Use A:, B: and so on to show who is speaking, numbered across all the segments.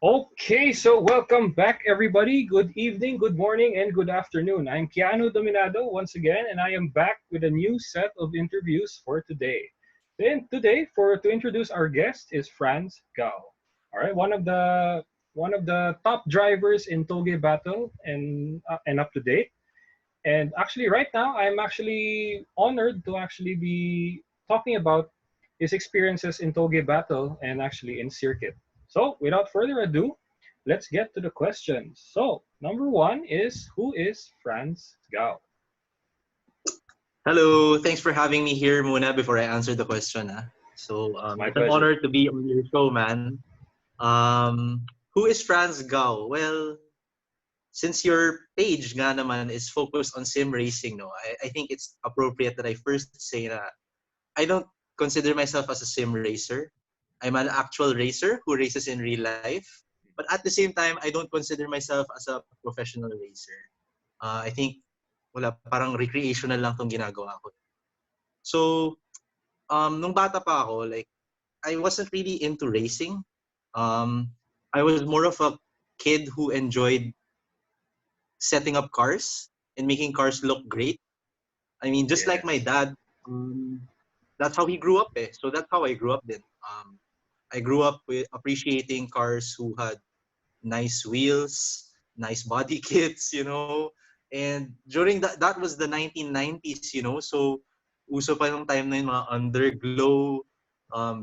A: Okay, so welcome back, everybody. Good evening, good morning, and good afternoon. I'm Keanu Dominado once again, and I am back with a new set of interviews for today. Then today, for to introduce our guest is Franz Gaw. All right, one of the top drivers in Touge Battle and up to date. And actually, right now, I'm actually honored to actually be talking about his experiences in Touge Battle and actually in circuit. So, without further ado, let's get to the questions. So, number one is who is Franz Gao?
B: Hello, thanks for having me here, Muna, before I answer the question. So
A: It's my
B: it's an
A: pleasure.
B: honor to be on your show, man. Who is Franz Gao? Well, since your page nga naman is focused on sim racing, no, I think it's appropriate that I first say that I don't consider myself as a sim racer. I'm an actual racer who races in real life. But at the same time, I don't consider myself as a professional racer. I think wala, parang recreational lang tong ginagawa ko. So, nung bata pa ako, like, I wasn't really into racing. Um, I was more of a kid who enjoyed setting up cars and making cars look great. I mean, just like my
A: Yes.
B: dad, that's how he grew up. So that's how I grew up then. I grew up with appreciating cars who had nice wheels, nice body kits. And during that was the 1990s. So uso pa yung time na yung mga underglow,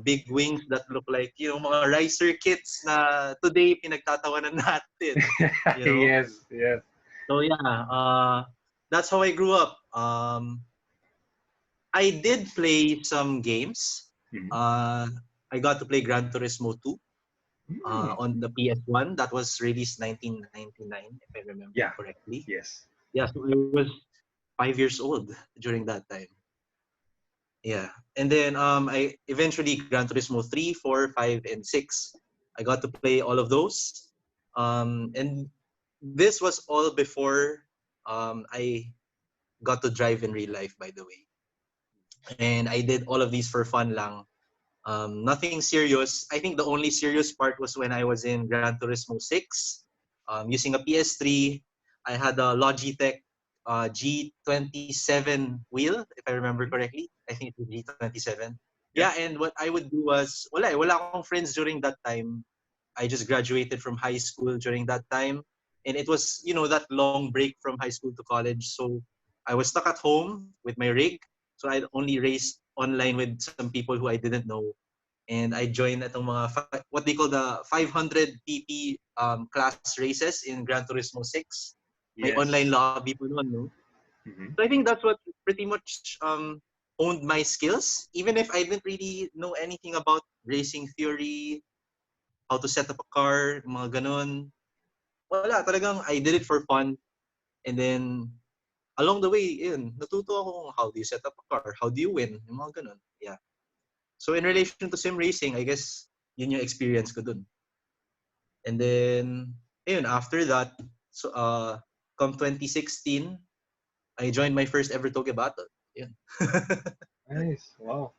B: big wings that look like, mga ricer kits na today pinagtatawanan natin, you know.
A: Yes, yes.
B: So yeah, that's how I grew up. I did play some games.
A: Mhm.
B: Uh, I got to play Gran Turismo 2
A: Mm.
B: on the PS1. That was released 1999, if I remember
A: Yeah.
B: correctly.
A: Yes.
B: Yeah, so I was 5 years old during that time. Yeah. And then I eventually Gran Turismo 3, 4, 5, and 6. I got to play all of those. And this was all before I got to drive in real life, by the way. And I did all of these for fun lang. Nothing serious. I think the only serious part was when I was in Gran Turismo 6, using a PS3. I had a Logitech G27 wheel, if I remember
A: Mhm.
B: correctly. I think it's G27.
A: Yeah.
B: Yeah, and what I would do was, wala akong friends during that time. I just graduated from high school during that time. And it was, that long break from high school to college. So I was stuck at home with my rig. So I'd only race online with some people who I didn't know. And I joined itong what they call the 500 PP class races in Gran Turismo 6. May online
A: Yes.
B: lobby po noon, no?
A: Mhm.
B: So I think that's what pretty much honed my skills. Even if I didn't really know anything about racing theory, how to set up a car, mga ganon. Wala, talagang I did it for fun. And then along the way, natuto ako kung how do you set up a car, how do you win, yung mga ganon. Yeah. So in relation to sim racing, I guess yun yung experience ko dun. And then, after that, so come 2016, I joined my first ever Toge battle. Yun.
A: Nice. Wow.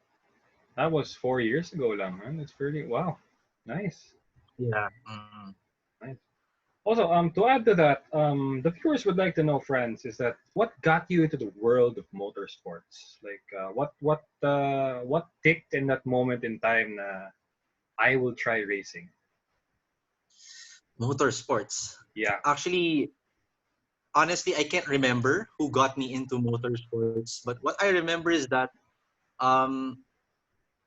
A: That was 4 years ago lang, man. That's pretty wow. Nice.
B: Yeah. Mm.
A: Nice. Also, to add to that, the viewers would like to know, friends, is that what got you into the world of motorsports? Like, what ticked in that moment in time? I will try racing.
B: Motorsports.
A: Yeah.
B: Actually, honestly, I can't remember who got me into motorsports, but what I remember is that um,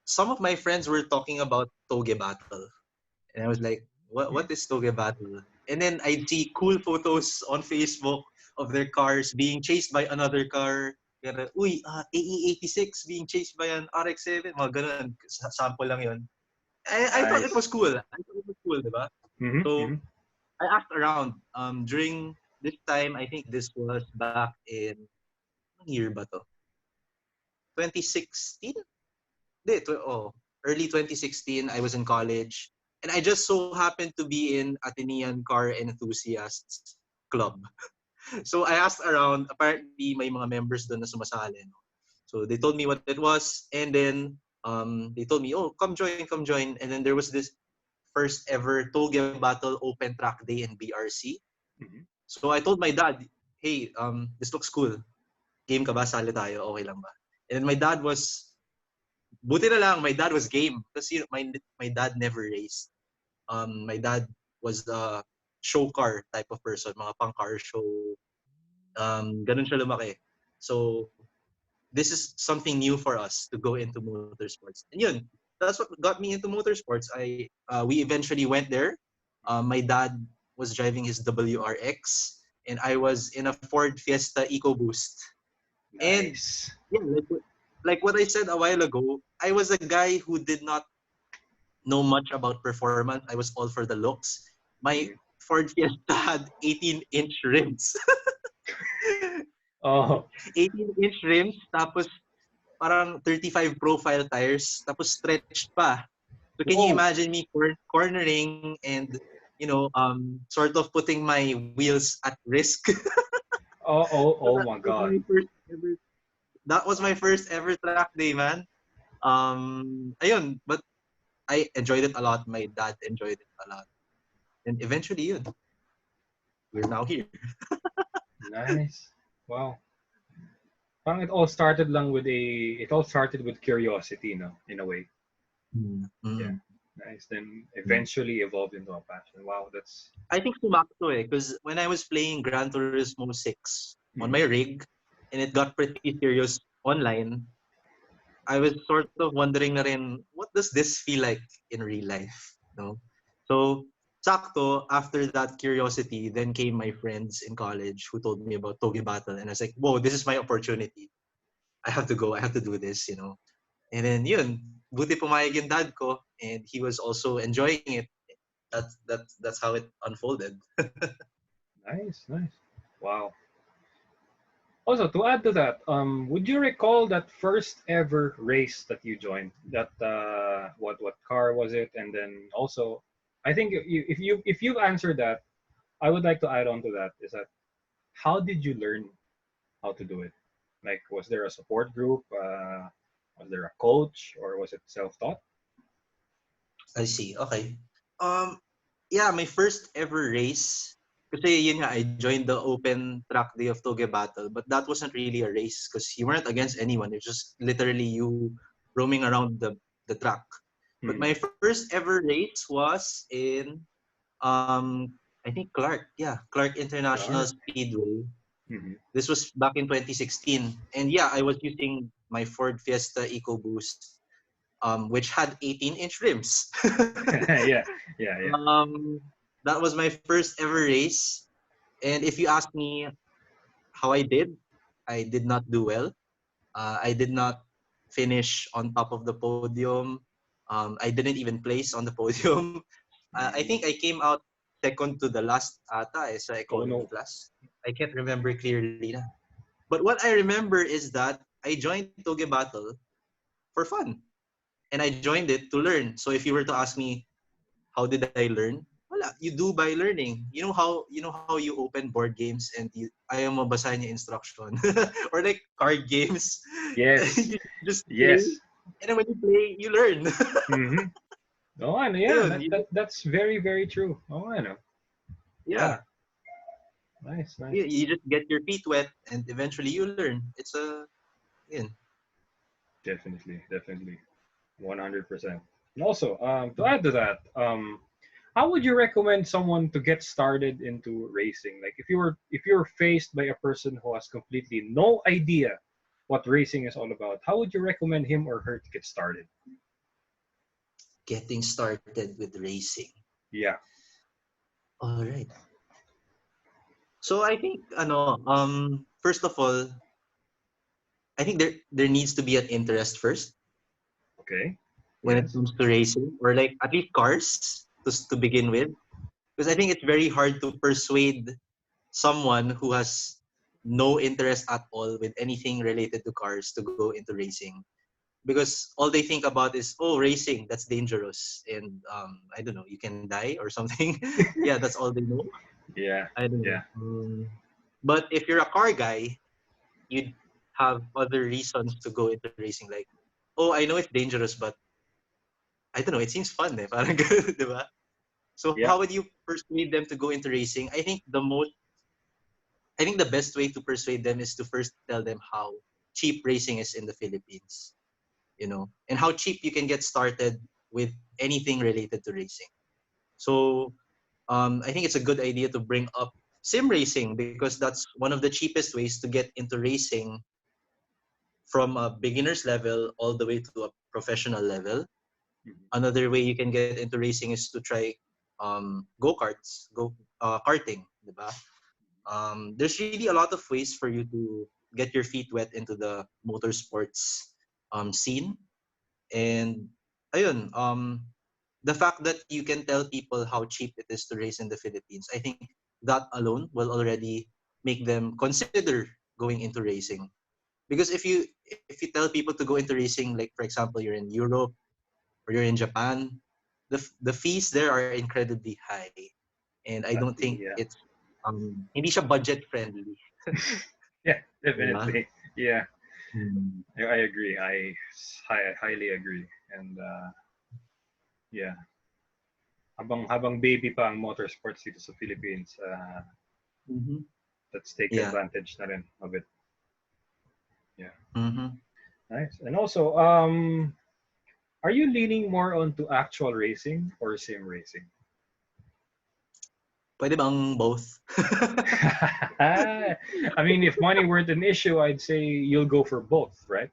B: some of my friends were talking about Toge battle. And I was like, what is Toge battle? And then I'd see cool photos on Facebook of their cars being chased by another car. Kaya, uy, AE86 being chased by an RX-7. Mga ganun. Sample lang yun. I thought it was
A: Nice.
B: cool. I thought it was cool, di ba?
A: Mm-hmm,
B: So,
A: mm-hmm.
B: I asked around. During this time, I think this was back in, anong year ba to? 2016? Early 2016, I was in college. And I just so happened to be in Atenean Car Enthusiasts Club. So I asked around, apparently may mga members doon na sumasali. No? So they told me what it was, and then they told me, oh, come join. And then there was this first ever Touge Battle Open Track Day in BRC.
A: Mhm.
B: So I told my dad, hey, this looks cool. Game ka ba? Sali tayo. Okay lang ba? And then my dad was, buti na lang, my dad was game. Kasi my dad never raced. My dad was a show car type of person, mga pang car show. Ganun siya lumaki. So this is something new for us to go into motorsports. And yun, that's what got me into motorsports. We eventually went there. My dad was driving his WRX, and I was in a Ford Fiesta EcoBoost. And
A: Nice.
B: yeah, like what I said a while ago, I was a guy who did not know much about performance. I was all for the looks. My
A: Mhm.
B: Ford Fiesta had 18-inch rims.
A: Oh,
B: 18-inch rims, tapos parang 35 profile tires, tapos stretched pa. So can you
A: whoa.
B: imagine me cornering and, sort of putting my wheels at risk?
A: Oh, oh,
B: So
A: oh my God.
B: that was my first ever track day, man. Ayun, but I enjoyed it a lot. My dad enjoyed it a lot. And eventually, yun, we're now here.
A: Nice. Wow. Parang it all started with curiosity, no, in a way.
B: Mm.
A: Yeah.
B: Mm.
A: Nice. Then
B: Mm.
A: eventually evolved into a passion. Wow, that's
B: I think sumakto eh, because when I was playing Gran Turismo 6 on my
A: mhm.
B: rig, and it got pretty serious online, I was sort of wondering na rin, what does this feel like in real life? No? So, sakto, after that curiosity, then came my friends in college who told me about Touge Battle, and I was like, whoa, this is my opportunity. I have to go, I have to do this. And then yun, buti pumayag yung dad ko, and he was also enjoying it. That's how it unfolded.
A: Nice, nice. Wow. Also, to add to that, would you recall that first ever race that you joined? That what car was it? And then also, I think if you answered that, I would like to add on to that is that how did you learn how to do it? Like, was there a support group? Was there a coach, or was it self-taught?
B: I see. Okay. Um, yeah, my first ever race, kasi yun nga, I joined the open track day of Touge Battle, but that wasn't really a race because you weren't against anyone. It's just literally you roaming around the track. But
A: Hmm.
B: my first ever race was in, I think Clark. Yeah, Clark International
A: Clark.
B: Speedway.
A: Hmm.
B: This was back in 2016. And yeah, I was using my Ford Fiesta EcoBoost, which had 18-inch rims.
A: Yeah, yeah, yeah.
B: um, that was my first ever race. And if you ask me how I did not do well. I did not finish on top of the podium. I didn't even place on the podium. I think
A: Hmm.
B: I came out second to the last ata sa
A: Oh
B: economy
A: no.
B: class. I can't remember clearly na. But what I remember is that I joined Toge Battle for fun. And I joined it to learn. So if you were to ask me, how did I learn? Wala, you do by learning. You know how you open board games and ayaw mo basahin yung instruction or like card games.
A: Yes,
B: You just play,
A: yes.
B: and then when you play, you learn.
A: Hmm. Oh, I know. Yeah,
B: Ayun,
A: that's very very true. Oh, I know.
B: yeah,
A: Yeah. Nice, nice.
B: you just get your feet wet and eventually you learn. It's a yun.
A: Definitely, definitely, 100%. And also, to add to that, how would you recommend someone to get started into racing? Like, if you're faced by a person who has completely no idea what racing is all about, how would you recommend him or her to get started?
B: Getting started with racing.
A: Yeah.
B: All right. So I think first of all, I think there needs to be an interest first
A: Okay.
B: when it
A: Yes.
B: comes to racing, or like at least cars to begin with, because I think it's very hard to persuade someone who has no interest at all with anything related to cars to go into racing, because all they think about is, oh, racing, that's dangerous, and I don't know, you can die or something. Yeah, that's all they know.
A: Yeah.
B: I don't know.
A: Yeah.
B: But if you're a car guy, you'd have other reasons to go into racing, like, oh, I know it's dangerous, but I don't know, it seems fun eh. Parang ganun, di ba? So
A: Yeah.
B: how would you persuade them to go into racing? I think the best way to persuade them is to first tell them how cheap racing is in the Philippines, and how cheap you can get started with anything related to racing. So I think it's a good idea to bring up sim racing because that's one of the cheapest ways to get into racing from a beginner's level all the way to a professional level.
A: Mhm.
B: Another way you can get into racing is to try karting, diba? There's really a lot of ways for you to get your feet wet into the motorsports scene. And ayun, the fact that you can tell people how cheap it is to race in the Philippines, I think that alone will already make them consider going into racing. Because if you tell people to go into racing, like for example, you're in Europe or you're in Japan, the fees there are incredibly high, and I don't think
A: Yeah.
B: it's hindi siya budget friendly.
A: Yeah,
B: Diba?
A: definitely. Yeah,
B: Mm.
A: I agree. I highly agree. And yeah, habang baby pa ang motorsports dito sa Philippines,
B: Mm-hmm.
A: let's take
B: Yeah.
A: advantage na rin of it. Yeah,
B: Mm-hmm.
A: nice. And also, are you leaning more onto actual racing or sim racing?
B: Pwede bang both?
A: I mean, if money weren't an issue, I'd say you'll go for both, right?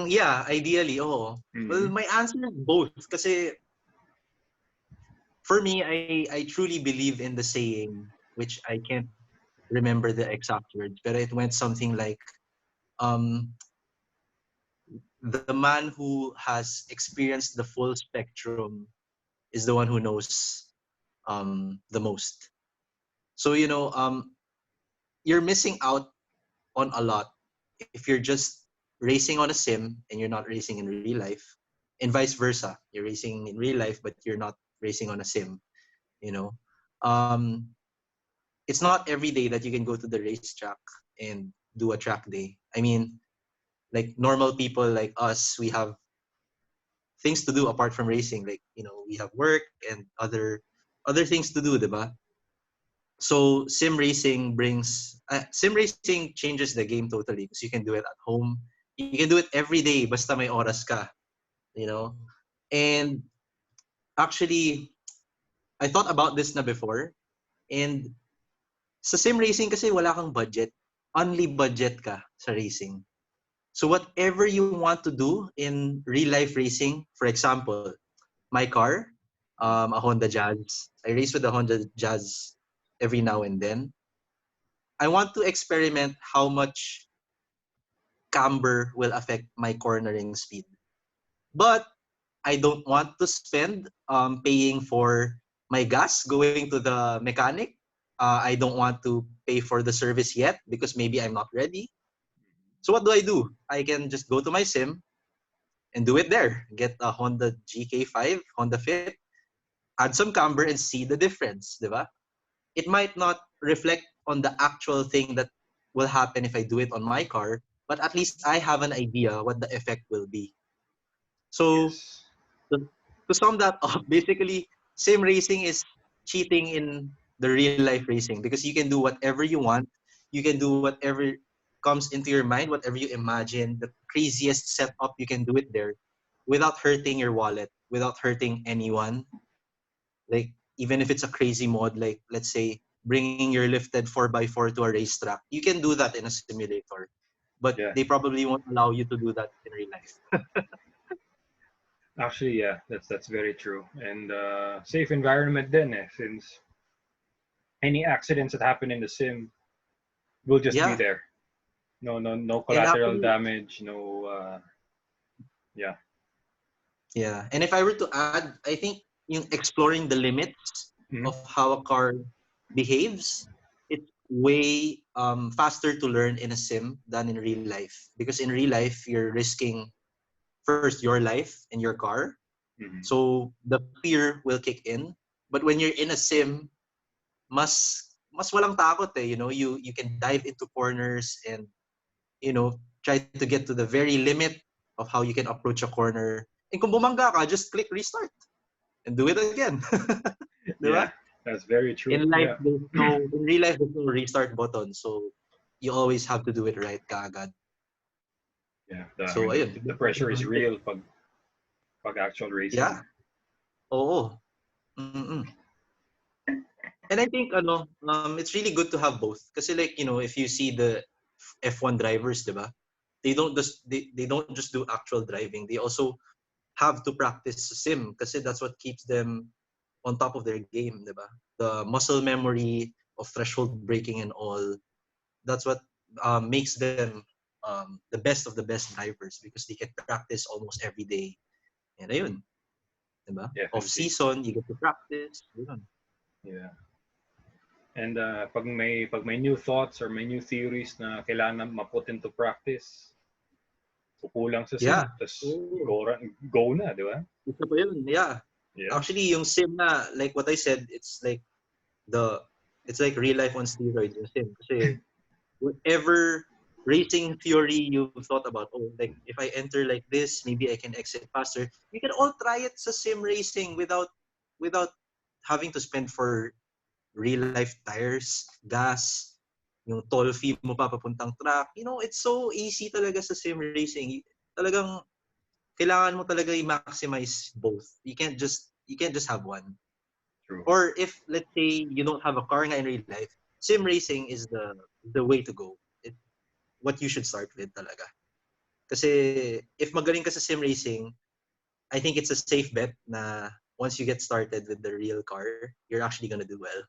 B: Yeah, ideally, oh. Well,
A: Mm-hmm.
B: my answer is both. Kasi for me, I truly believe in the saying, which I can't remember the exact words, but it went something like, um, the man who has experienced the full spectrum is the one who knows the most. So, you're missing out on a lot if you're just racing on a sim and you're not racing in real life, and vice versa. You're racing in real life, but you're not racing on a sim. You know, um, it's not every day that you can go to the racetrack and do a track day. I mean, like normal people like us, we have things to do apart from racing. Like we have work and other things to do, diba? So sim racing changes the game totally because you can do it at home. You can do it every day basta may oras ka, you know. And actually, I thought about this na before, and sa sim racing kasi wala kang budget. Only budget ka sa racing. So whatever you want to do in real life racing, for example, my car, a Honda Jazz. I race with the Honda Jazz every now and then. I want to experiment how much camber will affect my cornering speed. But I don't want to spend paying for my gas going to the mechanic. I don't want to pay for the service yet because maybe I'm not ready. So what do? I can just go to my sim and do it there. Get a Honda GK5, Honda Fit, add some camber and see the difference, di ba? It might not reflect on the actual thing that will happen if I do it on my car, but at least I have an idea what the effect will be. So
A: Yes.
B: to, to sum that up, basically, sim racing is cheating in the real life racing because you can do whatever you want. You can do whatever comes into your mind, whatever you imagine, the craziest setup, you can do it there without hurting your wallet, without hurting anyone. Like, even if it's a crazy mod, like, let's say, bringing your lifted 4x4 to a racetrack, you can do that in a simulator. But
A: Yeah.
B: they probably won't allow you to do that in real life.
A: Actually, yeah, that's very true. And safe environment then, since any accidents that happen in the sim will just be
B: Yeah.
A: there. No
B: And
A: collateral
B: actually,
A: damage. No. Yeah.
B: yeah. And if I were to add, I think yung exploring the limits
A: Mhm.
B: of how a car behaves, it's way faster to learn in a sim than in real life. Because in real life, you're risking first your life and your car.
A: Mhm.
B: So the fear will kick in. But when you're in a sim, mas walang takot eh. You can dive into corners and try to get to the very limit of how you can approach a corner. And kung bumangga ka, just click restart. and do it again. Diba?
A: Yeah, that's very true.
B: In life,
A: Yeah,
B: in real life, there's no restart button. So you always have to do it right kaagad.
A: yeah. I
B: So
A: mean,
B: ayun.
A: the pressure is real pag actual racing.
B: Yeah. Oo. Mm-mm. And I think it's really good to have both. Kasi like, if you see the F1 drivers, diba? They don't just do actual driving. They also have to practice sim kasi that's what keeps them on top of their game, diba? The muscle memory of threshold breaking and all. That's what makes them the best of the best drivers because they can practice almost every day. And ayun, diba? Off
A: Definitely.
B: season, you get to practice. Ayun.
A: Yeah. And pag may new thoughts or may new theories na kailangan ma-put into practice, kukulang sa
B: Yeah.
A: sim, tapos
B: Oo.
A: go na, di ba?
B: Isa pa yun, yeah.
A: Yeah.
B: Actually, yung sim na, like what I said, the it's like real life on steroids yung sim. Kasi whatever racing theory you've thought about, oh, like if I enter like this, maybe I can exit faster. You can all try it sa sim racing without having to spend for real life tires, gas, yung toll fee mo pa papuntang track. It's so easy talaga sa sim racing. Talagang kailangan mo talaga i-maximize both. You can't just have one.
A: True.
B: Or if let's say you don't have a car nga in real life, sim racing is the way to go. What you should start with talaga. Kasi if magaling ka sa sim racing, I think it's a safe bet na once you get started with the real car, you're actually gonna do well.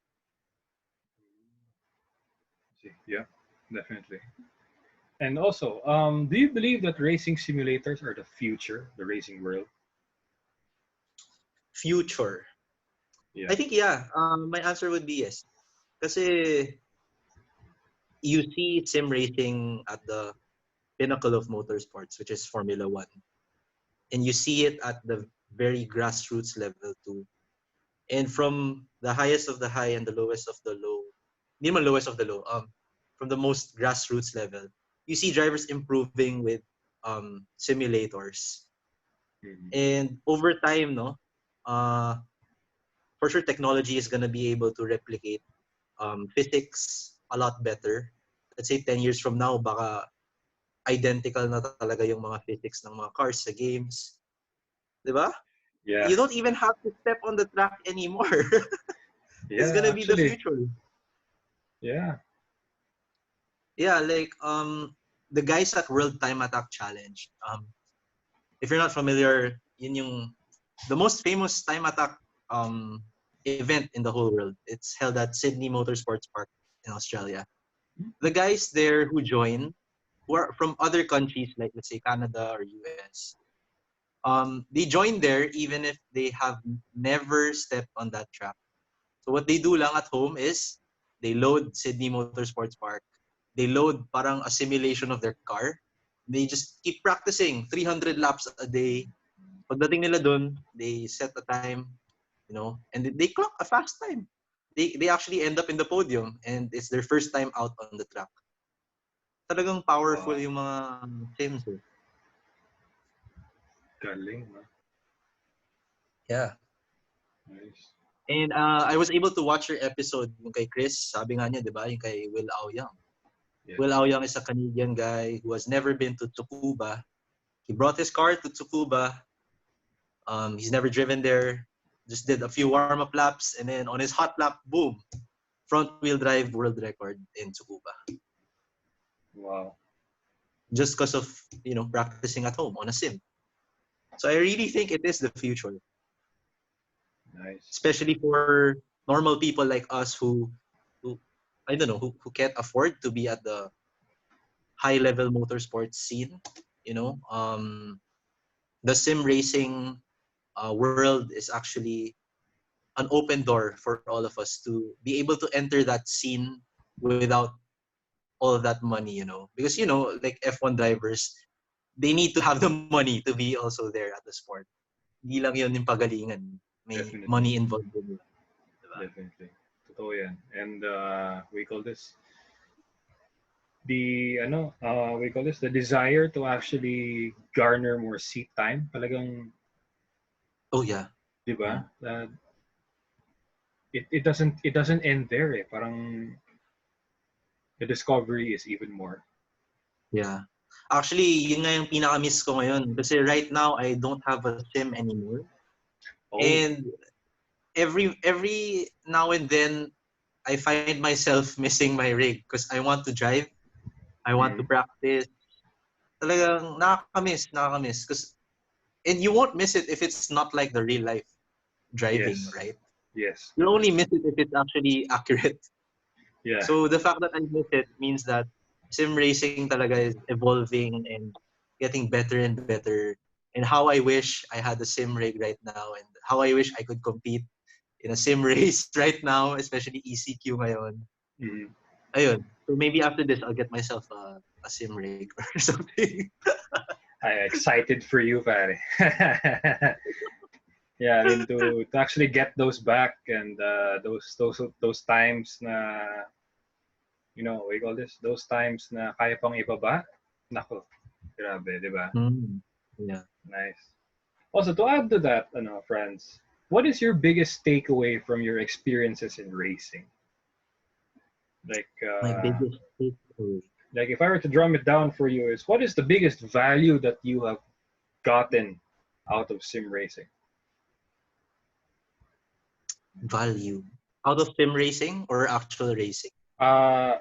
A: Yeah, definitely. And also, do you believe that racing simulators are the future, the racing world?
B: Future.
A: Yeah.
B: I think yeah. My answer would be yes. Kasi you see sim racing at the pinnacle of motorsports, which is Formula One, and you see it at the very grassroots level too. And from the highest of the high and the lowest of the low, hindi naman lowest of the low, from the most grassroots level, you see drivers improving with simulators.
A: Mhm.
B: And over time, no, uh, for sure technology is gonna be able to replicate physics a lot better. Let's say 10 years from now, baka identical na talaga yung mga physics ng mga cars sa games. Diba?
A: Yeah.
B: You don't even have to step on the track anymore. It's
A: Yeah,
B: gonna be the
A: actually.
B: future.
A: Yeah.
B: Yeah, like the guys at World Time Attack Challenge. If you're not familiar, yun yung the most famous time attack event in the whole world. It's held at Sydney Motorsports Park in Australia. The guys there who join, who are from other countries like let's say Canada or US, they join there even if they have never stepped on that track. So what they do lang at home is they load Sydney Motorsports Park. They load parang a simulation of their car. They just keep practicing 300 laps a day. Pagdating nila dun, they set a time, and they clock a fast time. They actually end up in the podium and it's their first time out on the track. Talagang powerful
A: Wow.
B: yung mga sims eh.
A: Galing, no?
B: Yeah.
A: Nice.
B: And I was able to watch your episode yung kay Chris. Sabi nga niya, di ba, yung kay Will Aoyang.
A: Yeah.
B: Will Aoyang is a Canadian guy who has never been to Tsukuba. He brought his car to Tsukuba. He's never driven there. Just did a few warm-up laps. And then on his hot lap, boom, front-wheel drive world record in Tsukuba.
A: Wow.
B: Just because of, practicing at home on a sim. So I really think it is the future.
A: Nice.
B: Especially for normal people like us who I don't know, who can't afford to be at the high level motorsports scene. The sim racing world is actually an open door for all of us to be able to enter that scene without all of that money. Because like F1 drivers, they need to have the money to be also there at the sport. Hindi lang yun yung pagalingan. May
A: Definitely.
B: money involved in it. Diba?
A: Definitely. Totoo yan. And we call this the desire to actually garner more seat time. Talagang
B: Oh yeah.
A: di ba?
B: Yeah.
A: It doesn't end there eh. Parang the discovery is even more.
B: Yeah. Actually, yun nga yung pinaka-miss ko ngayon. Kasi right now, I don't have a sim anymore.
A: Oh.
B: And every now and then, I find myself missing my rig because I want to drive. I want to
A: Mm.
B: practice. Talagang nakakamiss. And you won't miss it if it's not like the real life driving,
A: Yes.
B: right?
A: Yes,
B: You'll only
A: definitely.
B: miss it if it's actually accurate.
A: Yeah.
B: So the fact that I miss it means that sim racing talaga is evolving and getting better and better. And how I wish I had a sim rig right now, and how I wish I could compete in a sim race right now, especially ECQ ngayon.
A: Mm.
B: Ayun. So maybe after this, I'll get myself a sim rig or something.
A: I'm excited for you, pare. Yeah, I mean to actually get those back and those times na what you call this? Those times na kaya pang ibaba. Nako, grabe, 'di ba?
B: Hmm. Yeah.
A: Nice. Also, to add to that, friends, what is your biggest takeaway from your experiences in racing? Like,
B: My biggest takeaway.
A: like if I were to drum it down for you, is what is the biggest value that you have gotten out of sim racing?
B: Value. Out of sim racing or actual racing?
A: Uh,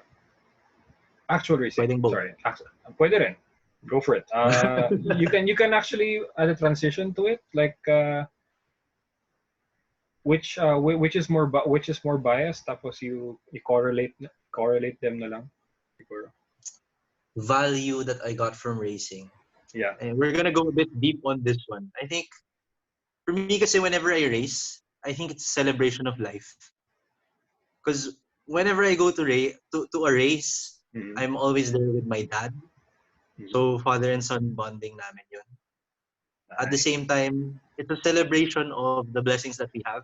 A: Actual racing.
B: Pwedeng both.
A: Sorry, pwede rin. Go for it. You can actually add a transition to it, like which is more biased, tapos you correlate them na lang. Siguro.
B: Value that I got from racing.
A: Yeah.
B: And we're gonna go a bit deep on this one. I think for me, kasi whenever I race, I think it's a celebration of life. Because whenever I go to a race,
A: Mm-hmm.
B: I'm always there with my dad.
A: Mm-hmm.
B: So father and son bonding namin yun. At the
A: Nice.
B: same time, it's a celebration of the blessings that we have.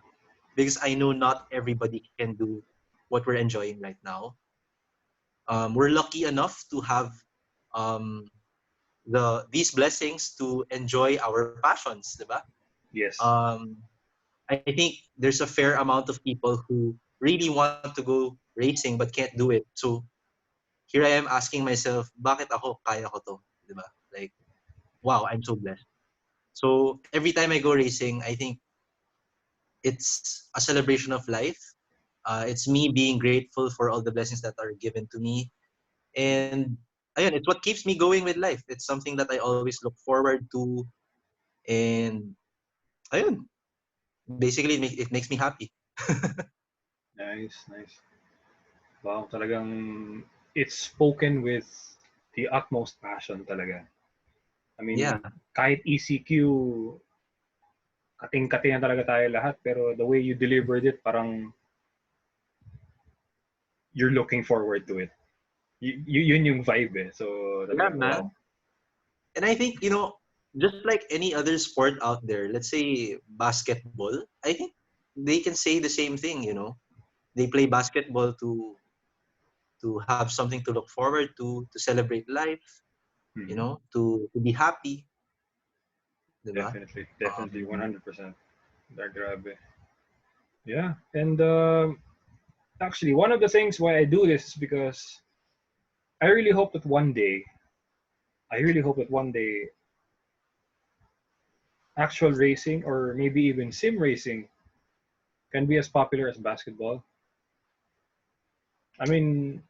B: Because I know not everybody can do what we're enjoying right now. We're lucky enough to have um, these blessings to enjoy our passions, diba?
A: Yes.
B: Um, I think there's a fair amount of people who really want to go racing but can't do it. So here I am asking myself, bakit ako kaya ko to, diba? Like, wow, I'm so blessed. So every time I go racing, I think it's a celebration of life. It's me being grateful for all the blessings that are given to me. And ayun, it's what keeps me going with life. It's something that I always look forward to. And ayun, basically it makes me happy.
A: Nice. Nice. Wow, talagang it's spoken with the utmost passion talaga. I
B: Yeah.
A: mean, kahit ECQ, kating-kati na talaga tayo lahat, pero the way you delivered it, parang you're looking forward to it. Yun yung vibe eh. So,
B: Yeah,
A: talagang wow.
B: man. And I think, just like any other sport out there, let's say basketball, I think they can say the same thing. They play basketball to have something to look forward to celebrate life,
A: Mhm.
B: to be happy, diba?
A: Definitely. Definitely.
B: Um,
A: 100%. Grabe. Yeah. And actually, one of the things why I do this is because I really hope that one day, I really hope that one day, actual racing or maybe even sim racing can be as popular as basketball. I mean,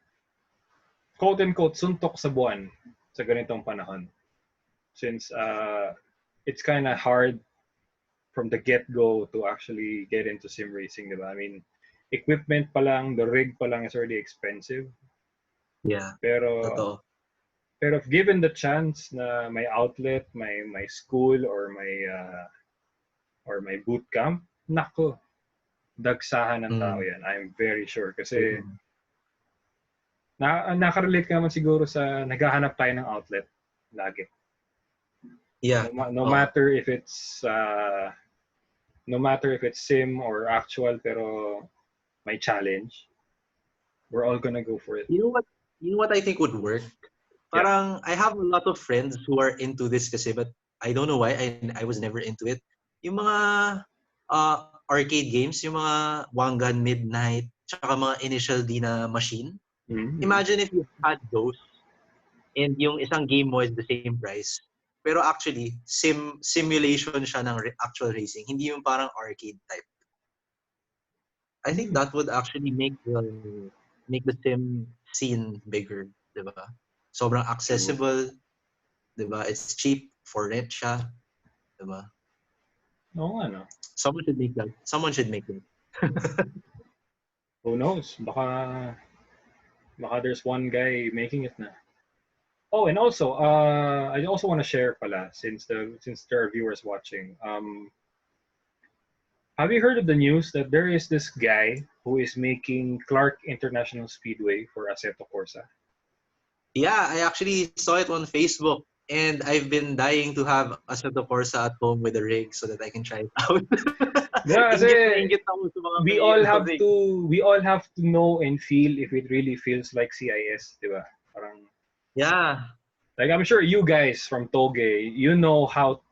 A: quote unquote, suntok sa buwan sa ganitong panahon. Since it's kind of hard from the get-go to actually get into sim racing, diba? I mean, equipment pa lang, the rig pa lang is already expensive.
B: yeah,
A: Pero
B: totoo.
A: pero if given the chance na may outlet, may school or my boot camp, nako, dagsahan ng tao
B: Mm.
A: yan. I'm very sure. Kasi
B: Mm.
A: nakarelate ka naman siguro sa naghahanap tayo ng outlet lagi.
B: Yeah,
A: No
B: oo.
A: matter if it's sim or actual, pero may challenge, we're all gonna go for it.
B: You know what? You know what I think would work?
A: Yeah.
B: Parang I have a lot of friends who are into this kasi, but I don't know why I was never into it. Yung mga arcade games, yung mga Wangan Midnight, tsaka mga Initial D na machine.
A: Mm-hmm.
B: Imagine if you had those and yung isang game mo is the same price. Pero actually, simulation siya ng actual racing. Hindi yung parang arcade type. I think that would actually make the sim scene bigger, 'di ba? Sobrang accessible, 'di ba? It's cheap for rent siya, 'di ba?
A: Oo nga, no?
B: Someone should make that. Someone should make it.
A: Who knows? Baka there's one guy making it na. Oh, and also, I also want to share pala since there are viewers watching. Have you heard of the news that there is this guy who is making Clark International Speedway for Assetto Corsa?
B: Yeah, I actually saw it on Facebook. And I've been dying to have a set of Corsa at home with a rig so that I can try it out.
A: Yeah, kasi
B: Ingit na ingit ako sa mga
A: we
B: may
A: all have
B: rig.
A: to know and feel if it really feels like CIS, di ba? Parang,
B: Yeah.
A: like I'm sure you guys from Touge, you know how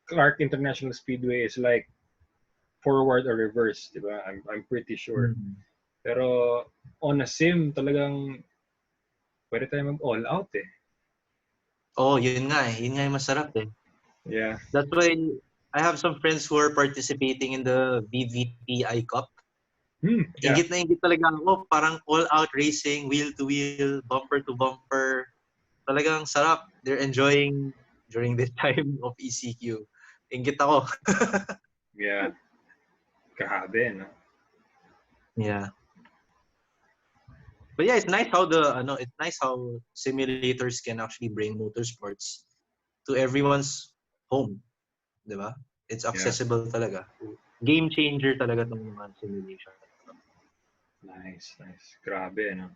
A: Clark International Speedway is like forward or reverse, di ba? I'm pretty sure.
B: Mm.
A: Pero on a sim, talagang pwede tayo mag-all out eh.
B: Oh, yun nga eh. Yun nga yung masarap eh.
A: Yeah.
B: That's why I have some friends who are participating in the BVTI Cup.
A: Yeah.
B: Ingit na ingit talaga ako. Parang all-out racing, wheel-to-wheel, bumper-to-bumper. Talagang sarap. They're enjoying during this time of ECQ. Ingit ako.
A: Yeah. Grabe, no?
B: Yeah. But yeah, it's nice how simulators can actually bring motorsports to everyone's home, 'di ba? It's accessible talaga. Game changer talaga tong mga simulation.
A: Nice. Grabe, no?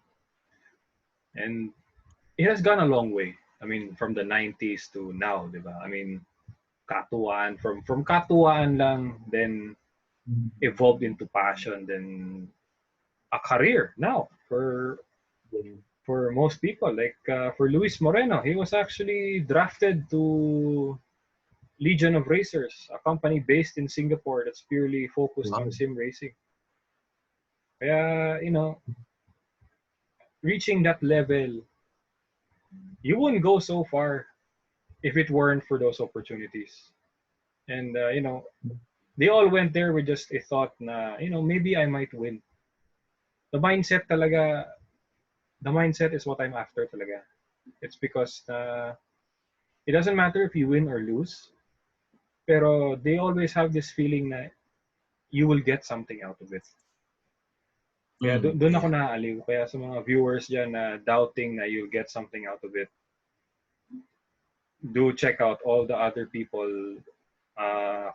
A: And it has gone a long way. I mean, from the 90s to now, di ba? I mean, katuwaan, from katuwaan lang, then evolved into passion, then a career now for most people. Like for Luis Moreno, he was actually drafted to Legion of Racers, a company based in Singapore that's purely focused on
B: Wow.
A: sim racing. Kaya, reaching that level, you wouldn't go so far if it weren't for those opportunities. And, they all went there with just a thought na, maybe I might win. The mindset talaga, the mindset is what I'm after talaga. It's because it doesn't matter if you win or lose, pero they always have this feeling na you will get something out of it. Kaya doon ako naaaliw. Kaya sa mga viewers dyan na doubting na you'll get something out of it, do check out all the other people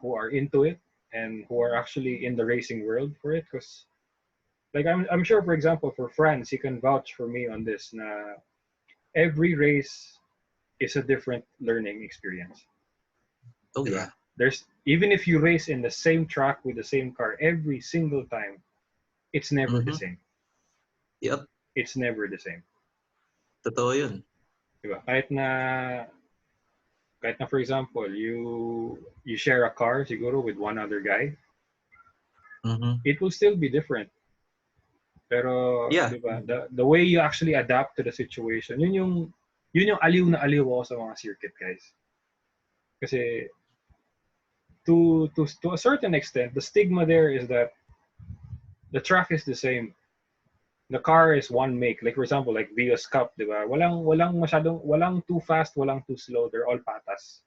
A: who are into it and who are actually in the racing world for it. Because, like, I'm sure, for example, for Franz, he can vouch for me on this. Na every race is a different learning experience.
B: Oh
A: Diba?
B: yeah.
A: Even if you race in the same track with the same car every single time, it's never the same.
B: Yep.
A: It's never the same.
B: Totoo yun.
A: Diba? Kahit na for example, you share a car siguro with one other guy, it will still be different. Pero,
B: Yeah.
A: diba, the way you actually adapt to the situation, yun yung aliw na aliw ako sa mga circuit guys. Kasi to a certain extent, the stigma there is that the track is the same. The car is one make. Like for example, like Vios Cup, diba? Walang too fast, walang too slow. They're all patas.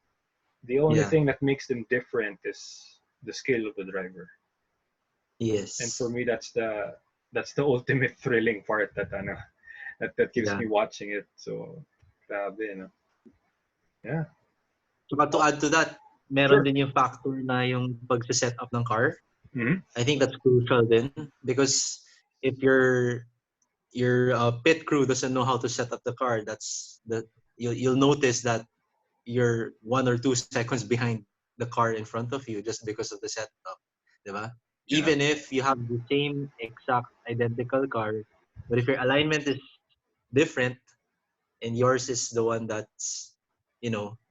A: The only thing that makes them different is the skill of the driver.
B: Yes.
A: And for me, that's the ultimate thrilling part that keeps me watching it. So, grabe, no? Yeah.
B: So, to add to that, meron din yung factor na yung pag-set up ng car. I think that's crucial din because if your pit crew doesn't know how to set up the car, you'll notice that you're 1 or 2 seconds behind the car in front of you just because of the setup, diba?
A: Yeah.
B: Even if you have the same exact identical car, but if your alignment is different and yours is the one that's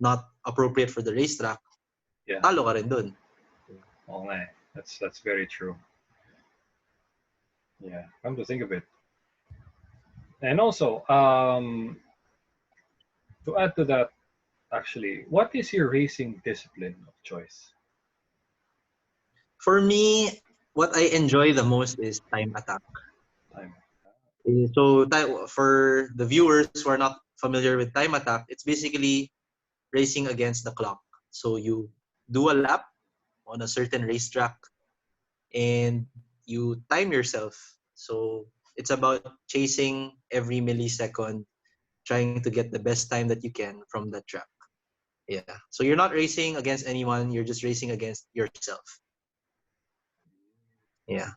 B: not appropriate for the racetrack, talo ka rin dun.
A: Oo nga eh. That's very true. Yeah, come to think of it. And also, to add to that, actually, what is your racing discipline of choice?
B: For me, what I enjoy the most is time attack.
A: Time.
B: So for the viewers who are not familiar with time attack, it's basically racing against the clock. So you do a lap on a certain racetrack and you time yourself. So it's about chasing every millisecond, trying to get the best time that you can from that track. Yeah. So you're not racing against anyone, you're just racing against yourself. Yeah.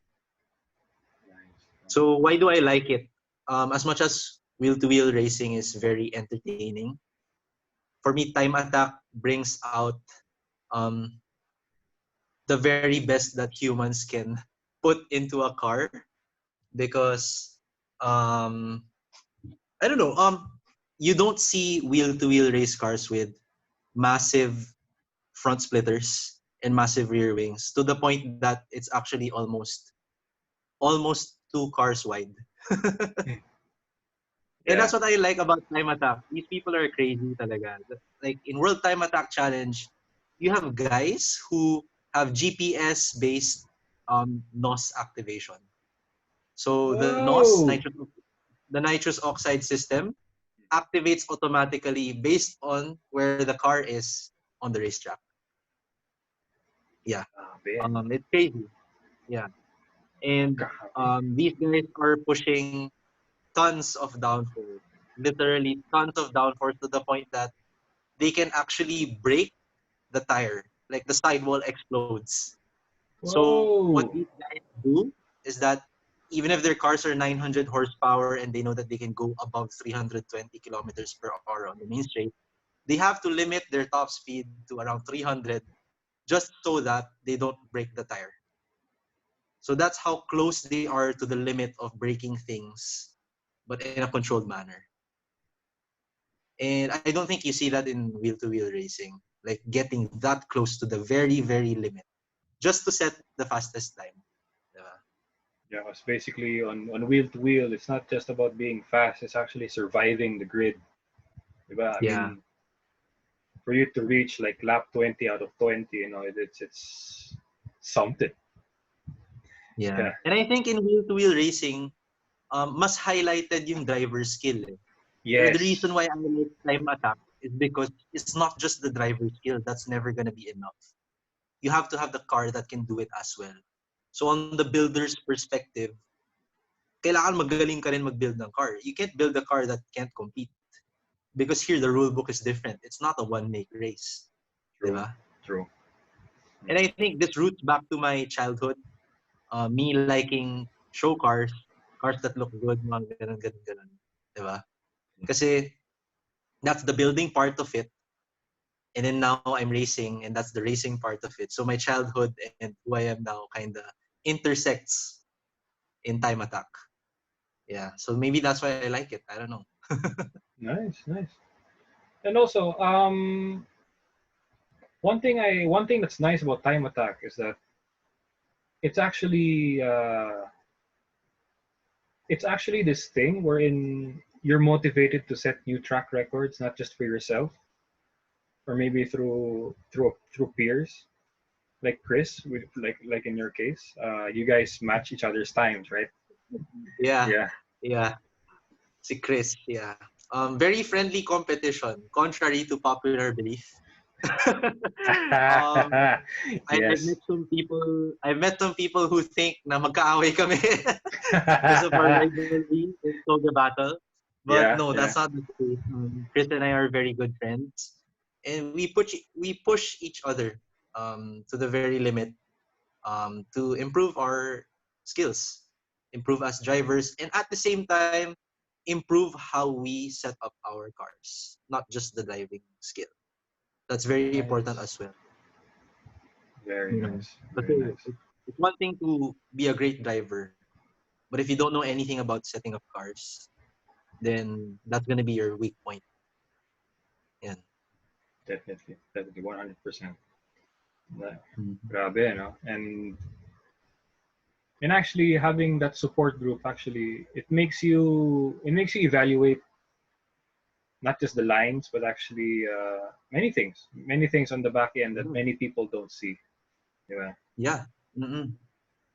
A: Nice.
B: So why do I like it? As much as wheel-to-wheel racing is very entertaining, for me, time attack brings out um, the very best that humans can put into a car because um, I don't know. You don't see wheel-to-wheel race cars with massive front splitters and massive rear wings to the point that it's actually almost two cars wide. And
A: Yeah.
B: that's what I like about Time Attack. These people are crazy talaga. Like in World Time Attack Challenge, you have guys who have GPS based NOS activation. So
A: Whoa.
B: The nitrous oxide system activates automatically based on where the car is on the racetrack. Yeah.
A: Ah, man.
B: It's crazy. Yeah. And
A: Grabe.
B: these guys are pushing tons of downforce, literally tons of downforce to the point that they can actually break the tire, like the sidewall explodes. So what
A: Whoa.
B: these guys do is that even if their cars are 900 horsepower and they know that they can go above 320 kilometers per hour on the main straight, they have to limit their top speed to around 300 just so that they don't break the tire. So that's how close they are to the limit of breaking things, but in a controlled manner. And I don't think you see that in wheel-to-wheel racing, like getting that close to the very, very limit, just to set the fastest time. Diba?
A: Yeah, it's basically on wheel to wheel. It's not just about being fast. It's actually surviving the grid. Diba? I
B: Yeah,
A: mean, for you to reach like lap 20 out of 20, it's something.
B: yeah.
A: Yeah.
B: And I think in wheel-to-wheel racing, mas highlighted yung driver's skill. Eh. The
A: Yes.
B: reason why I like time attack is because it's not just the driver's skill. That's never gonna be enough. You have to have the car that can do it as well. So on the builder's perspective, kailangan magaling ka rin mag-build ng car. You can't build a car that can't compete. Because here the rule book is different. It's not a one-make race.
A: True.
B: Diba?
A: True.
B: And I think this roots back to my childhood. Me liking show cars, cars that look good, mga ganun, ganun, ganun. Diba? Kasi that's the building part of it. And then now I'm racing, and that's the racing part of it. So my childhood and who I am now kind of intersects in Time Attack. Yeah, so maybe that's why I like it. I don't know.
A: Nice, nice. And also, one thing that's nice about Time Attack is that it's actually uh, it's actually this thing wherein you're motivated to set new track records, not just for yourself, or maybe through peers, like Chris, like in your case, you guys match each other's times, right?
B: Yeah,
A: Yeah.
B: yeah. Si Chris, yeah. Very friendly competition, contrary to popular belief. um,
A: Yes.
B: I've met some people who think na magkaaway kami because of our rivalry in Touge Battle. But
A: Yeah,
B: no, that's
A: yeah.
B: not the case. Chris and I are very good friends, and we push each other to the very limit to improve our skills, improve as drivers, and at the same time improve how we set up our cars, not just the driving skill. That's very important as
A: Nice.
B: well.
A: Very
B: You know,
A: nice. Very
B: kasi
A: nice.
B: it's one thing to be a great driver, but if you don't know anything about setting up cars, then that's gonna be your weak point. Yeah.
A: Definitely. Definitely. 100%. Grabe, no? And actually having that support group, actually it makes you evaluate not just the lines, but actually many things on the back end that many people don't see. Yeah.
B: Yeah. Mm-mm.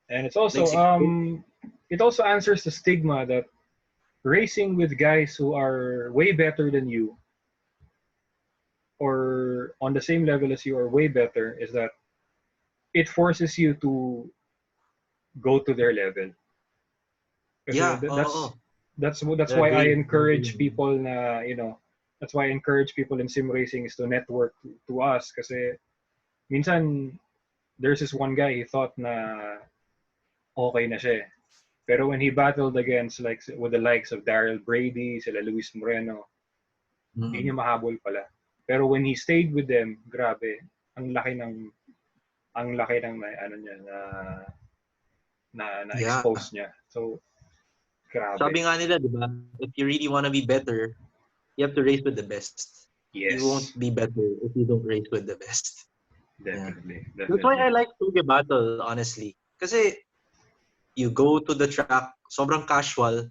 A: And
B: Makes you
A: it also answers the stigma that racing with guys who are way better than you or on the same level as you or way better is that it forces you to go to their level. Kasi
B: yeah.
A: that's
B: I
A: why I
B: agree. I
A: encourage
B: agree.
A: people na, that's why I encourage people in sim racing is to network to us kasi minsan there's this one guy he thought na okay na siya. Pero when he battled against like with the likes of Daryl Brady, sila Luis Moreno, hindi
B: Mm-mm.
A: niya mahabol pala. Pero when he stayed with them, grabe, ang laki ng ang laki ng ano niya na
B: Yeah.
A: expose niya. So, grabe.
B: Sabi nga nila, di ba? If you really want to be better, you have to race with the best. You won't
A: Yes,
B: be better if you don't race with the best. Yeah.
A: definitely,
B: That's why
A: definitely.
B: I like Touge Battle, honestly. Kasi you go to the track, sobrang casual,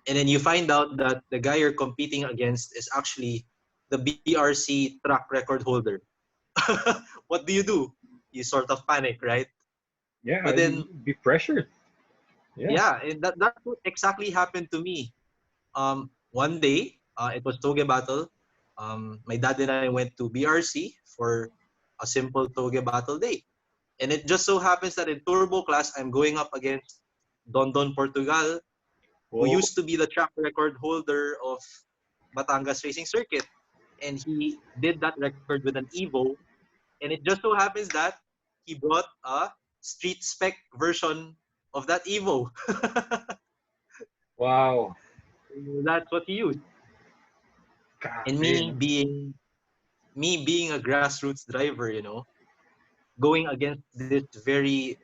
B: and then you find out that the guy you're competing against is actually the BRC track record holder. What do? You sort of panic, right?
A: Yeah,
B: But then,
A: be pressured. Yeah.
B: yeah, that's what exactly happened to me. One day, it was Toge Battle. My dad and I went to BRC for a simple Toge Battle day. And it just so happens that in Turbo class, I'm going up against Don Portugal, who
A: Oh,
B: used to be the track record holder of Batangas Racing Circuit. And he did that record with an Evo. And it just so happens that he brought a street spec version of that Evo.
A: wow.
B: That's what he used. And
A: Grabe, no?
B: me being a grassroots driver, going against this very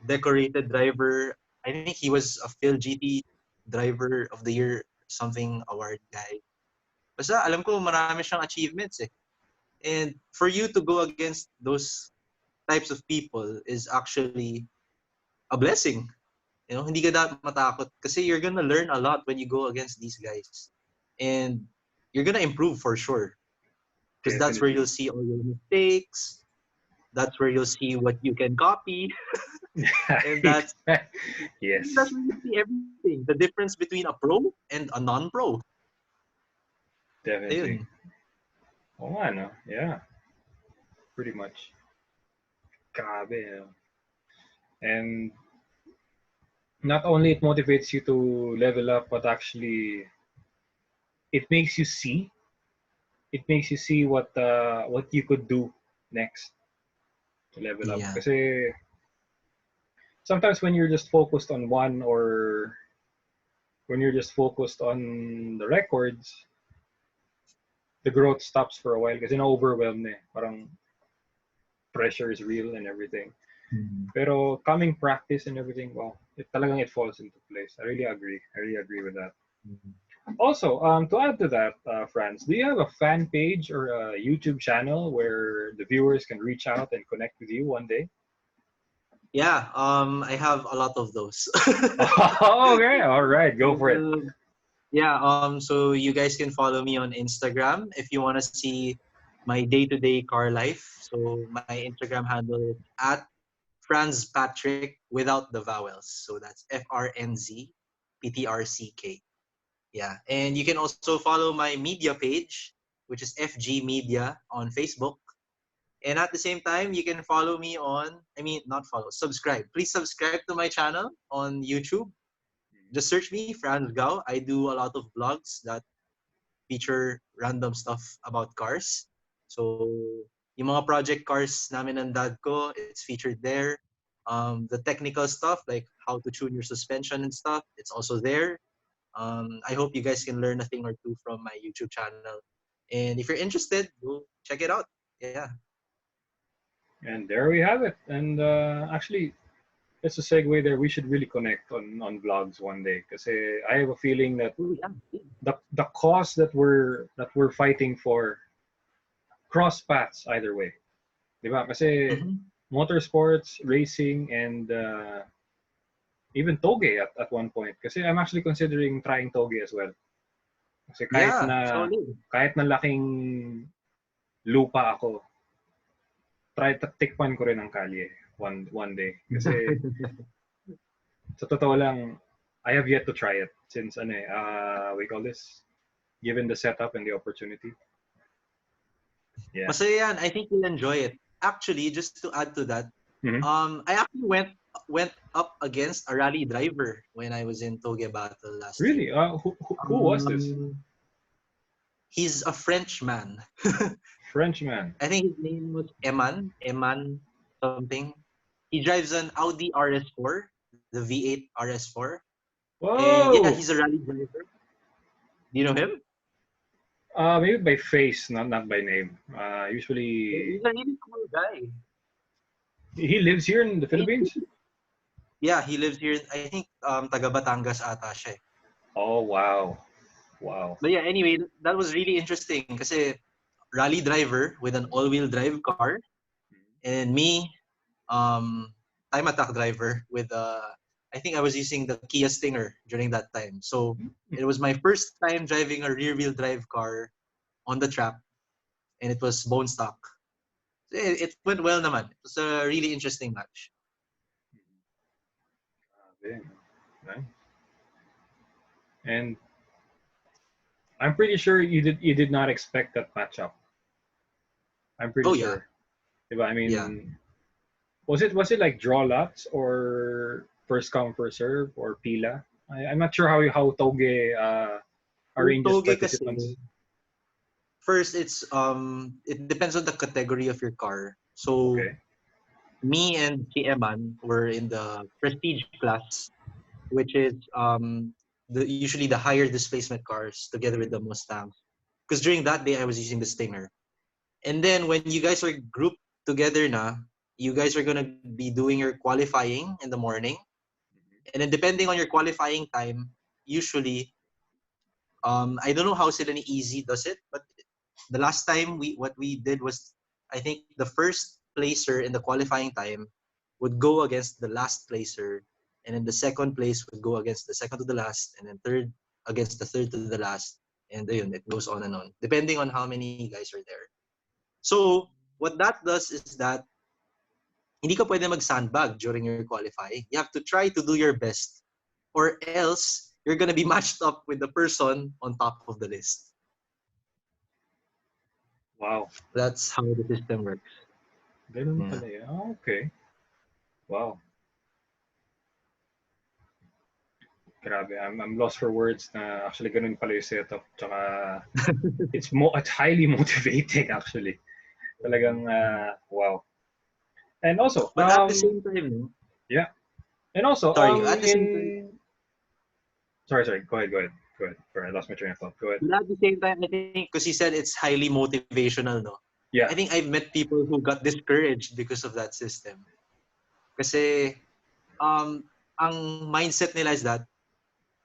B: decorated driver. I think he was a Phil GT driver of the year something award guy. Basta alam ko marami siyang achievements eh. And for you to go against those types of people is actually a blessing. Hindi ka dapat matakot kasi you're gonna learn a lot when you go against these guys. And you're gonna improve for sure. Because that's where
A: Definitely.
B: you'll see all your mistakes. That's where you'll see what you can copy. And that's
A: Yes,
B: where you see everything. The difference between a pro and a non-pro.
A: definitely.
B: Ayun.
A: Oh, nga, no? Yeah, pretty much. Grabe, no? And not only it motivates you to level up, but actually it makes you see. It makes you see what you could do next to level up.
B: Yeah.
A: Kasi sometimes when you're just focused on one or when you're just focused on the records, the growth stops for a while kasi na-overwhelm na eh. Parang pressure is real and everything.
B: Mhm.
A: Pero coming practice and everything, well, it falls into place. I really agree. I really agree with that.
B: Mhm.
A: Also, to add to that, Franz, do you have a fan page or a YouTube channel where the viewers can reach out and connect with you one day?
B: Yeah, I have a lot of those.
A: Okay, all right, go for it.
B: Yeah, so you guys can follow me on Instagram if you want to see my day-to-day car life. So my Instagram handle is at Franz Patrick without the vowels. So that's FRNZPTRCK. Yeah, and you can also follow my media page, which is FG Media on Facebook. And at the same time, you can follow me on, I mean, not follow, subscribe. Please subscribe to my channel on YouTube. Just search me, Franz Gao. I do a lot of vlogs that feature random stuff about cars. So, yung mga project cars namin ng dad ko, it's featured there. The technical stuff, like how to tune your suspension and stuff, it's also there. I hope you guys can learn a thing or two from my YouTube channel. And if you're interested, go check it out. Yeah.
A: And there we have it. And actually, it's a segue there. We should really connect on vlogs one day because I have a feeling that
B: Oh, yeah.
A: the cause that we're fighting for cross paths either way. Di ba? Kasi
B: Mm-hmm.
A: motorsports, racing, and even toge at one point. Kasi I'm actually considering trying toge as well. Kasi
B: Yeah, solid.
A: kahit na laking lupa ako, tikman ko rin ang kalye one day. Kasi sa totoo lang, I have yet to try it since we call this, given the setup and the opportunity. Yeah.
B: Masaya yan. I think you'll enjoy it. Actually, just to add to that, I actually went up against a rally driver when I was in Touge Battle last
A: Really?
B: year.
A: Who was this?
B: He's a Frenchman.
A: Frenchman.
B: I think his name was Eman something. He drives an Audi RS4, the V8 RS4.
A: Whoa!
B: And yeah, he's a rally driver. Do you know him?
A: Maybe by face, not by name. Usually,
B: He's a really cool guy.
A: he lives here in the Philippines.
B: Yeah, he lives here. I think taga Batangas ata siya.
A: Oh wow.
B: But yeah, anyway, that was really interesting kasi rally driver with an all-wheel drive car, and me, time attack driver with I think I was using the Kia Stinger during that time. So it was my first time driving a rear-wheel drive car on the track, and it was bone stock. It went well naman. It was a really interesting match.
A: Nice. And I'm pretty sure you did not expect that matchup. I'm pretty sure. Yeah. I mean,
B: yeah.
A: was it like draw lots or first come first serve or pila? I'm not sure how Touge arranges participants.
B: First, it depends on the category of your car. So me and si Eman were in the prestige class, which is usually the higher displacement cars together with the Mustangs. Because during that day I was using the Stinger. And then when you guys are grouped together na, you guys are gonna be doing your qualifying in the morning. And then depending on your qualifying time, usually I don't know how sila ni Easy does it, but the last time what we did was, I think the first placer in the qualifying time would go against the last placer, and then the second place would go against the second to the last, and then third against the third to the last, and then it goes on and on, depending on how many guys are there. So what that does is that hindi ka pwede mag-sandbag during your qualifying. You have to try to do your best, or else you're gonna be matched up with the person on top of the list.
A: Wow.
B: That's how the system works.
A: Ganun pala yan. Oh, okay. Wow. Grabe, I'm lost for words na actually ganun pala yung setup. Tsaka it's highly motivating actually. Talagang wow. And also,
B: but at the same time,
A: yeah. And also,
B: at the same time,
A: sorry. Go ahead. Sorry, I lost my train of thought. Go ahead.
B: But at the same time, I think because he said it's highly motivational, no?
A: Yeah.
B: I think I've met people who got discouraged because of that system. Kasi ang mindset nila is that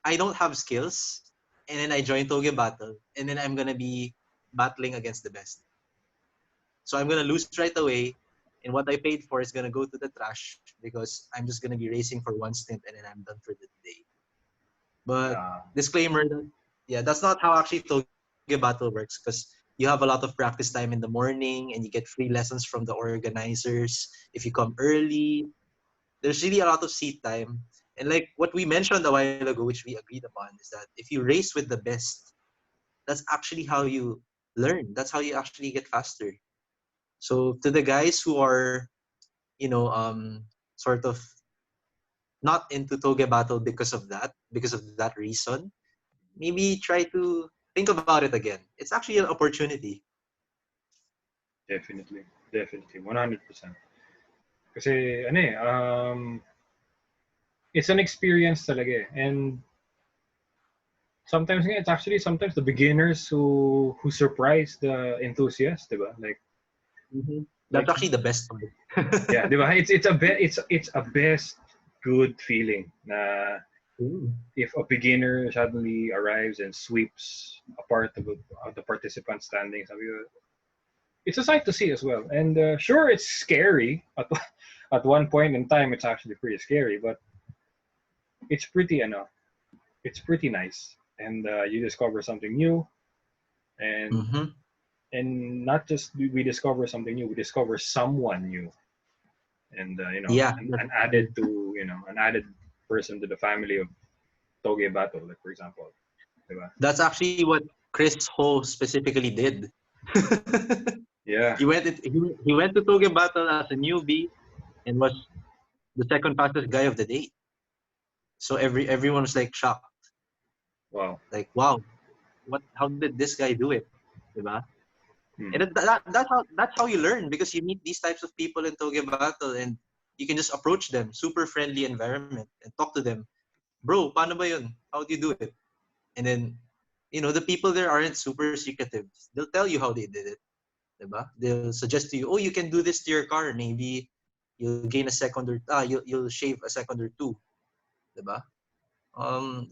B: I don't have skills, and then I join Touge Battle, and then I'm gonna be battling against the best. So I'm gonna lose right away, and what I paid for is gonna go to the trash because I'm just gonna be racing for one stint and then I'm done for the day. But disclaimer, that's not how actually Touge Battle works, because you have a lot of practice time in the morning and you get free lessons from the organizers. If you come early, there's really a lot of seat time. And like what we mentioned a while ago, which we agreed upon, is that if you race with the best, that's actually how you learn. That's how you actually get faster. So to the guys who are, sort of not into Touge Battle because of that reason, maybe try to think about it again. It's actually an opportunity.
A: Definitely, 100%. Kasi it's an experience talaga, and sometimes it's the beginners who surprise the enthusiasts, diba? Like
B: that's actually the best part.
A: Yeah, diba? It's a best good feeling na if a beginner suddenly arrives and sweeps a part of the participant standings, it's a sight to see as well. And sure, it's scary at one point in time, it's actually pretty scary, but it's pretty enough. It's pretty nice, and you discover something new, and
B: Mm-hmm.
A: not just we discover something new, we discover someone new, and
B: Yeah,
A: an added to an added person to the family of Touge Battle, like for example, diba?
B: that's actually what Chris Ho specifically did.
A: Yeah,
B: He went to Touge Battle as a newbie and was the second fastest guy of the day. So everyone was like shocked,
A: wow.
B: like wow, what? How did this guy do it? Diba?
A: Hmm.
B: And that's how you learn because you meet these types of people in Touge Battle and you can just approach them, super friendly environment, and talk to them. Bro, paano ba yun? How do you do it? And then, the people there aren't super secretive. They'll tell you how they did it. Diba? They'll suggest to you, oh, you can do this to your car. Maybe you'll gain a second or you'll shave a second or two. Diba?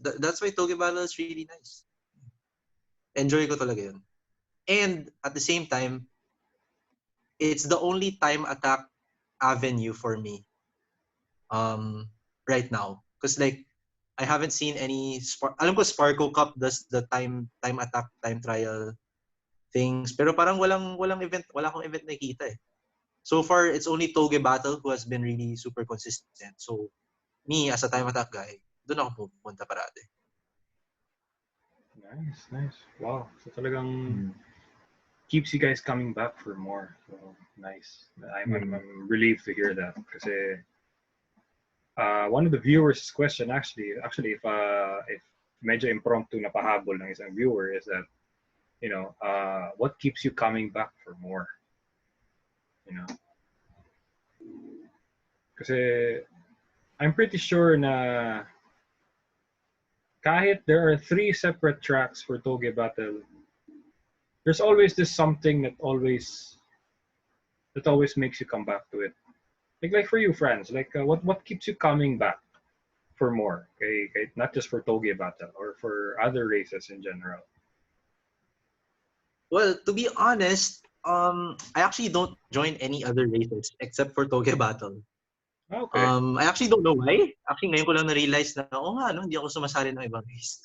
B: That's why Touge Battle is really nice. Enjoy ko talaga yun. And at the same time, it's the only time attack avenue for me right now. Because like I haven't seen any alam ko Sparko Cup does the time attack, time trial things. Pero parang walang event, wala akong event nakikita eh. So far, it's only Touge Battle who has been really super consistent. So me as a time attack guy, doon ako pupunta parate.
A: Nice, nice. Wow. So talagang
B: Mm.
A: keeps you guys coming back for more. So nice.
B: Mm.
A: I'm relieved to hear that. Kasi one of the viewers' question actually if medyo impromptu na pahabol ng isang viewer is that what keeps you coming back for more? You know, kasi I'm pretty sure na kahit there are three separate tracks for Touge Battle, there's always this something that always makes you come back to it. Like for you, friends, like what keeps you coming back for more? Okay, not just for Touge Battle or for other races in general.
B: Well, to be honest, I actually don't join any other races except for Touge Battle.
A: Okay,
B: I actually don't know why. Actually, ngayon ko lang na-realize na, oh nga, no, hindi ako sumasali ng ibang race.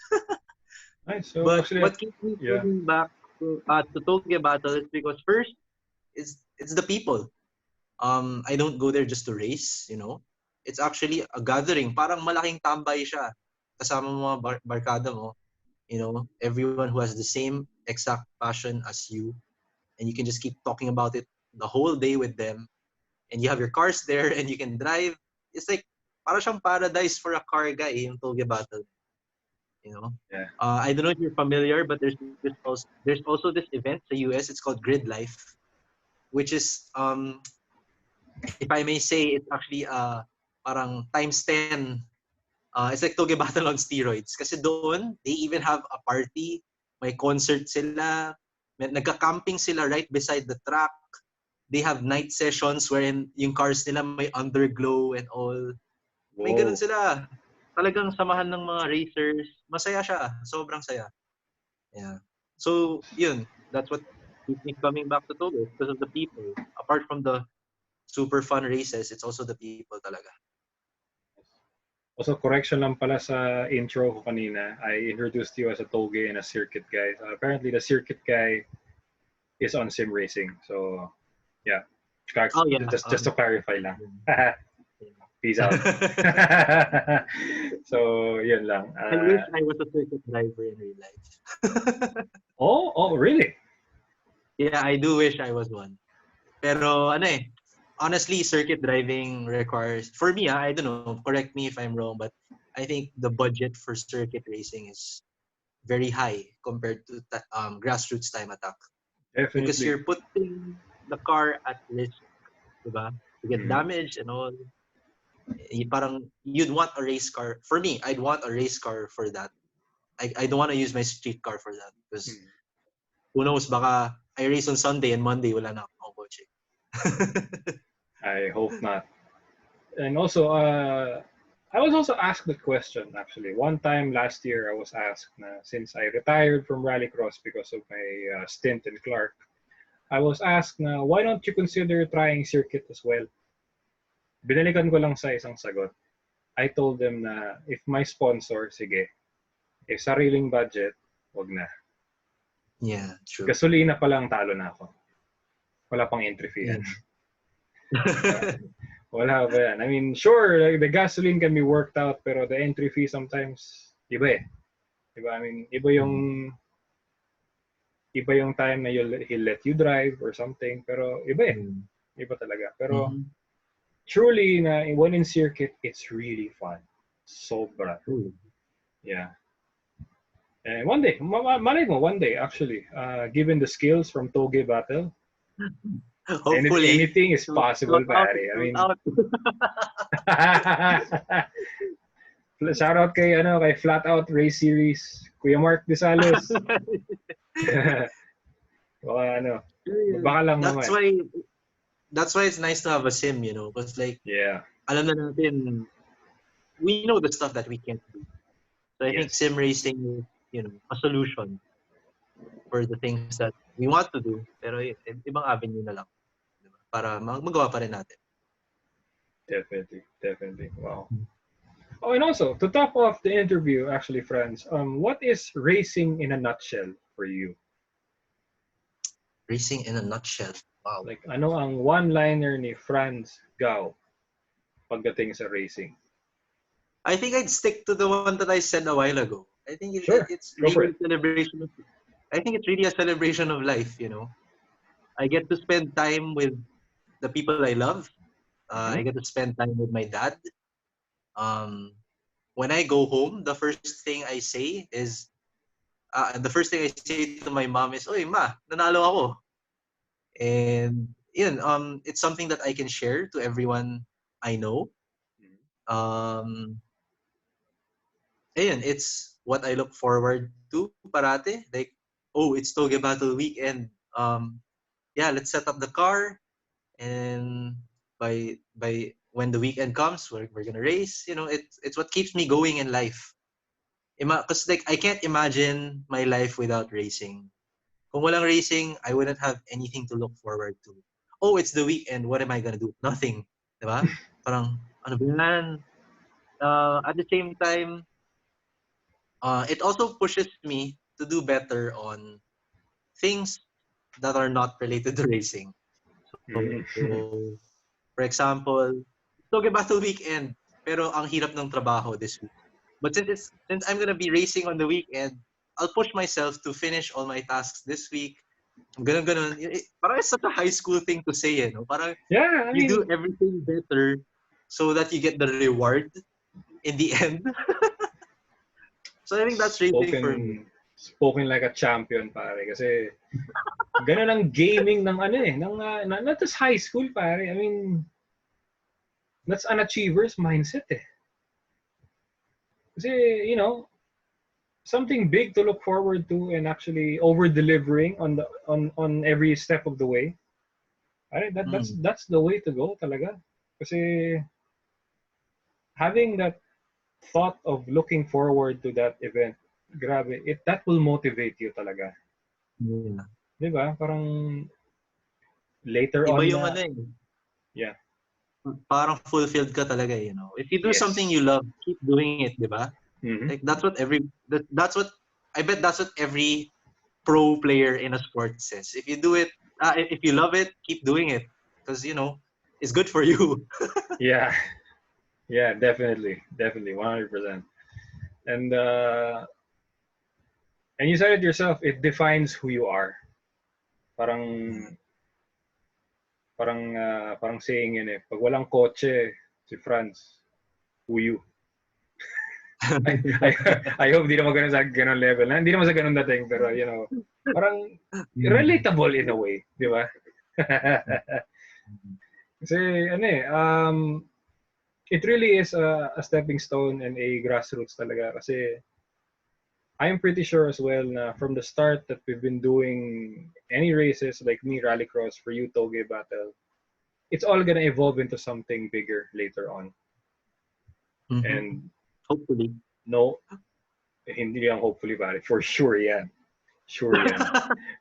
A: nice. So
B: But
A: actually,
B: what keeps me
A: yeah,
B: coming back to Touge Battle is because first, it's the people. I don't go there just to race. It's actually a gathering. Parang malaking tambay siya. Kasama mo mga barkada mo. Everyone who has the same exact passion as you. And you can just keep talking about it the whole day with them. And you have your cars there and you can drive. It's like, para siyang paradise for a car guy, yung Touge Battle. You know?
A: yeah.
B: I don't know if you're familiar, but there's also this event sa US. It's called Grid Life, which is if I may say, it's actually parang times 10. It's like Touge Battle on steroids. Kasi doon, they even have a party, may concert sila, nagka-camping sila right beside the track. They have night sessions wherein yung cars nila may underglow and all. May ganun
A: Whoa.
B: sila. Talagang samahan ng mga racers. Masaya siya. Sobrang saya. Yeah. So, yun. That's what keeps me coming back to Touge because of the people. Apart from the super fun races, it's also the people talaga.
A: Also, correction lang pala sa intro ko kanina. I introduced you as a Touge and a circuit guy. So apparently, the circuit guy is on sim racing. So, yeah.
B: Oh, yeah.
A: Just to clarify lang. Peace out.
B: I
A: So, yun lang.
B: wish I was a circuit driver in real life.
A: Oh, really?
B: Yeah, I do wish I was one. Pero ano honestly, circuit driving requires, for me, I don't know, correct me if I'm wrong, but I think the budget for circuit racing is very high compared to grassroots time attack. Because
A: Definitely.
B: you're putting the car at risk, diba? To get
A: Mm.
B: damaged and all. Parang you'd want a race car. For me, I'd want a race car for that. I don't want to use my street car for that because
A: Mm.
B: who knows, baka I race on Sunday and Monday wala na akong kotse.
A: I hope not. And also, I was also asked the question actually. One time last year, I was asked since I retired from rallycross because of my stint in Clark, I was asked why don't you consider trying circuit as well? binalikan ko lang sa isang sagot. I told them na if my sponsor, sige. If sariling budget, wag na.
B: Yeah, true.
A: Gasolina pa lang talo na ako. Wala pang entry fee yan. Wala ba yan? I mean, sure, like, the gasoline can be worked out, pero the entry fee sometimes, iba eh. Diba? I mean, iba yung time na he'll let you drive or something, pero iba eh. Iba talaga. Pero truly, na when in circuit, it's really fun. Sobra. Yeah. And one day, malay mo, one day, actually, given the skills from Touge Battle,
B: Hopefully,
A: anything is possible, pare. I mean, shout out kay Flat Out Race Series, Kuya Mark Desalos. Baka lang naman.
B: That's why it's nice to have a sim, you know, because like,
A: yeah,
B: alam na natin, we know the stuff that we can't do. So I think sim racing is, you know, a solution for the things that we want to do, pero ibang avenue na lang, diba? Para magawa pa rin natin.
A: Definitely. Wow. Oh, and also, to top off the interview, actually, Franz, what is racing in a nutshell for you?
B: Racing in a nutshell. Wow.
A: Like, ano ang one-liner ni Franz Gaw pagdating sa racing?
B: I think I'd stick to the one that I said a while ago. I think it's really a celebration. I think it's really a celebration of life, you know. I get to spend time with the people I love. I get to spend time with my dad. When I go home, the first thing I say to my mom is, "Oy, ma, nanalo ako." And it's something that I can share to everyone I know. It's what I look forward to parate. Like, oh, it's Touge Battle weekend. Let's set up the car, and by when the weekend comes, we're gonna race. You know, it's what keeps me going in life. Because like I can't imagine my life without racing. Kung walang racing, I wouldn't have anything to look forward to. Oh, it's the weekend. What am I gonna do? Nothing, diba? Parang ano ba yan? At the same time, it also pushes me to do better on things that are not related to racing. So, for example, Touge Battle weekend, pero ang hirap ng trabaho this week. But since I'm gonna be racing on the weekend, I'll push myself to finish all my tasks this week. Ganun. Parang it's such a high school thing to say, you know? Parang you do everything better so that you get the reward in the end. So I think that's racing for me.
A: Spoken like a champion, pare. Kasi ganun ang gaming ng not just high school, pare. I mean, that's an achiever's mindset eh. Kasi, you know, something big to look forward to and actually over-delivering on every step of the way. That's the way to go talaga. Kasi having that thought of looking forward to that event, grabe, that will motivate you talaga.
B: Yeah.
A: Diba? Parang later
B: Iba
A: on
B: yung
A: na, yeah.
B: Parang fulfilled ka talaga, you know. If you do something you love, keep doing it, diba? Like that's what I bet that's what every pro player in a sport says. If you do it, if you love it, keep doing it because you know it's good for you.
A: Yeah, definitely, 100%. And you said it yourself. It defines who you are. Parang saying yun eh. Pag walang kotse si Franz, who you? I hope di naman ganun sa ganun level. Hindi naman sa ganun dating, pero you know, parang relatable in a way, di ba? Kasi it really is a stepping stone and a grassroots talaga. Kasi I'm pretty sure as well na from the start that we've been doing any races like me, Rallycross, for you, Touge Battle, it's all gonna evolve into something bigger later on. And
B: hopefully.
A: No, hindi lang hopefully, pare. For sure yan. Sure yan.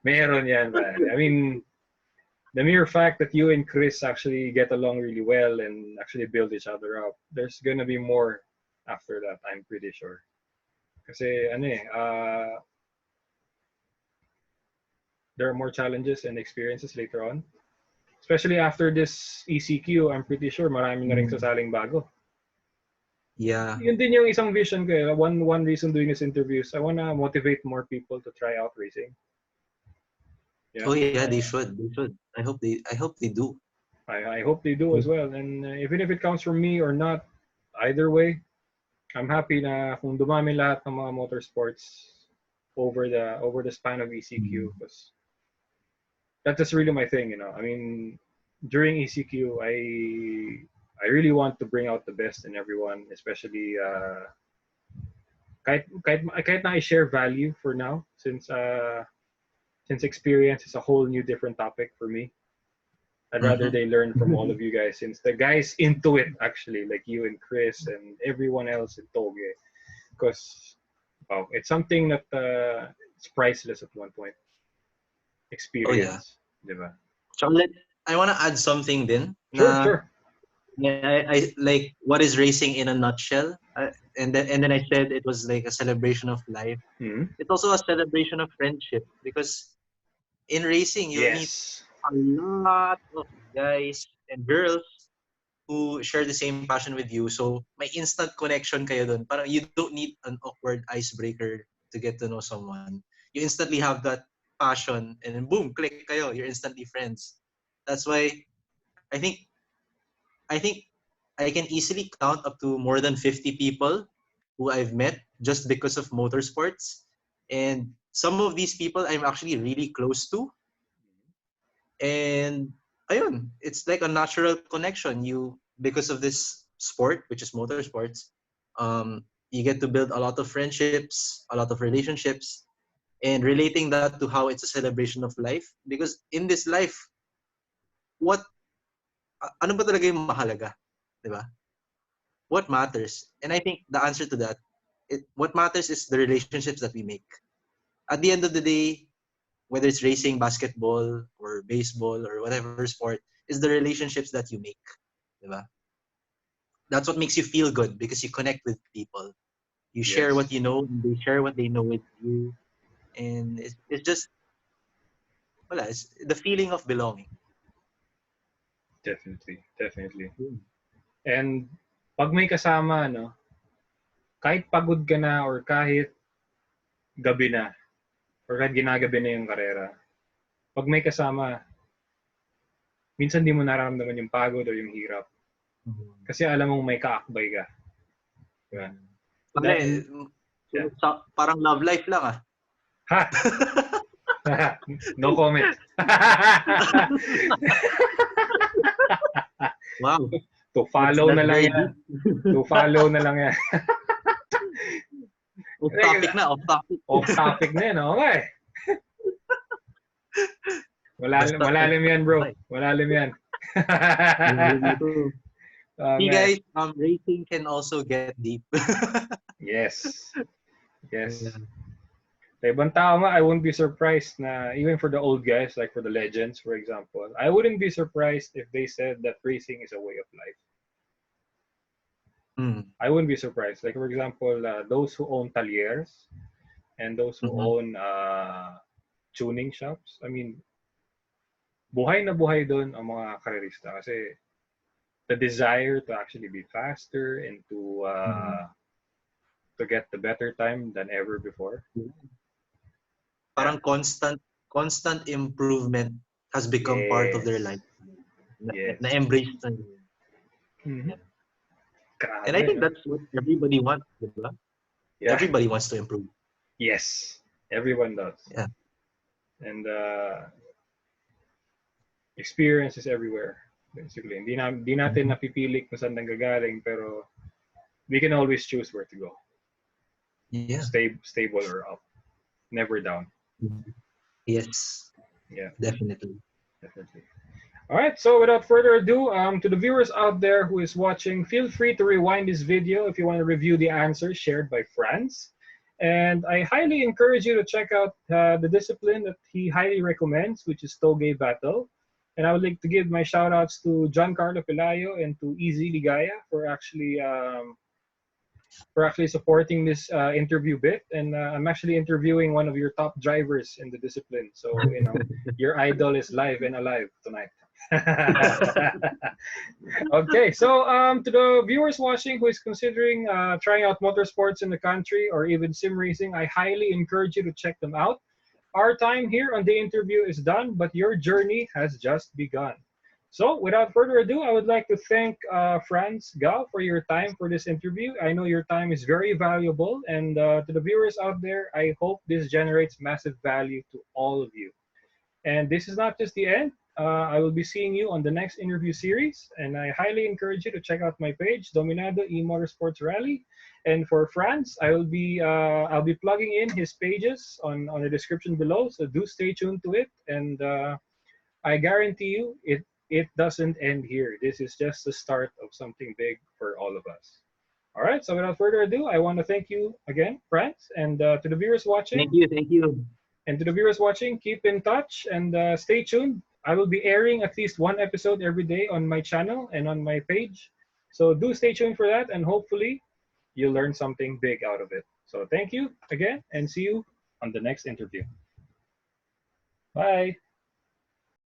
A: Meron yan, pare. I mean, the mere fact that you and Chris actually get along really well and actually build each other up, there's gonna be more after that. I'm pretty sure. Kasi ano eh, there are more challenges and experiences later on. Especially after this ECQ, I'm pretty sure marami na rin sasaling bago.
B: Yeah.
A: Yun din yung isang vision ko eh. One reason doing this interviews, I wanna motivate more people to try out racing.
B: Yeah. Oh yeah, they should. They should. I hope they do.
A: I hope they do as well. And even if it comes from me or not, either way, I'm happy na kung dumami lahat ng mga motorsports over the span of ECQ because that's just really my thing, you know. I mean, during ECQ, I really want to bring out the best in everyone, especially kahit na I share value for now since experience is a whole new different topic for me. I'd rather they learn from all of you guys since the guys into it actually, like you and Chris and everyone else in Touge, because it's something that it's priceless at one point. Experience, diba?
B: So I want to add something then.
A: Sure.
B: Yeah, I like what is racing in a nutshell, and then I said it was like a celebration of life. It's also a celebration of friendship because in racing you meet a lot of guys and girls who share the same passion with you. So may instant connection kayo dun. Parang you don't need an awkward icebreaker to get to know someone. You instantly have that passion and then boom, click kayo. You're instantly friends. That's why I think I can easily count up to more than 50 people who I've met just because of motorsports. And some of these people I'm actually really close to. And ayun, it's like a natural connection. You because of this sport, which is motorsports, you get to build a lot of friendships, a lot of relationships, and relating that to how it's a celebration of life. Because in this life, ano ba talaga yung mahalaga? Diba? What matters? And I think the answer to that, what matters is the relationships that we make. At the end of the day, whether it's racing, basketball, or baseball, or whatever sport, is the relationships that you make. Diba? That's what makes you feel good because you connect with people. You share what you know, and they share what they know with you. And it's just, it's the feeling of belonging.
A: Definitely. And pag may kasama, no, kahit pagod ka na or kahit gabi na, or kahit ginagabi na yung karera, pag may kasama, minsan di mo nararamdaman yung pagod o yung hirap. Kasi alam mong may kaakbay ka. Diba?
B: Parang love life lang ah.
A: Ha? No comment.
B: Wow.
A: To follow na lang yan. To follow na lang yan.
B: Off topic na.
A: Off topic na yan. Okay. Malalim yan, bro. Malalim yan.
B: See guys, racing can also get deep.
A: Yes. Sa ibang tao I wouldn't be surprised na even for the old guys, like for the legends, for example, I wouldn't be surprised if they said that racing is a way of life. I wouldn't be surprised. Like for example, those who own talyeres and those who own tuning shops. I mean, buhay na buhay doon ang mga karerista kasi the desire to actually be faster and to get the better time than ever before.
B: Parang constant improvement has become part of their life. Na-embrace na yun. And I think that's what everybody wants, diba? Yeah. Everybody wants to improve.
A: Yes, everyone does.
B: Yeah.
A: And experience is everywhere, basically. Hindi natin napipili kung saan nanggagaling, pero we can always choose where to go.
B: Yeah.
A: Stable or up. Never down.
B: Yes.
A: Yeah.
B: Definitely.
A: All right. So without further ado, to the viewers out there who is watching, feel free to rewind this video if you want to review the answers shared by Franz. And I highly encourage you to check out the discipline that he highly recommends, which is Touge Battle. And I would like to give my shout outs to John Carlo Pelayo and to Easy Ligaya for actually supporting this interview bit. And I'm actually interviewing one of your top drivers in the discipline. So, your idol is live and alive tonight. Okay, so to the viewers watching who is considering trying out motorsports in the country or even sim racing, I highly encourage you to check them out. Our time here on the interview is done, but your journey has just begun. So, without further ado, I would like to thank Franz Gaw for your time for this interview. I know your time is very valuable, and to the viewers out there, I hope this generates massive value to all of you. And this is not just the end. I will be seeing you on the next interview series, and I highly encourage you to check out my page, Dominado E Motorsports Rally. And for Franz, I'll be plugging in his pages on the description below, so do stay tuned to it. And I guarantee you, it doesn't end here. This is just the start of something big for all of us. All right. So without further ado, I want to thank you again, Franz, and to the viewers watching.
B: Thank you.
A: And to the viewers watching, keep in touch and stay tuned. I will be airing at least one episode every day on my channel and on my page. So do stay tuned for that, and hopefully you'll learn something big out of it. So thank you again, and see you on the next interview. Bye.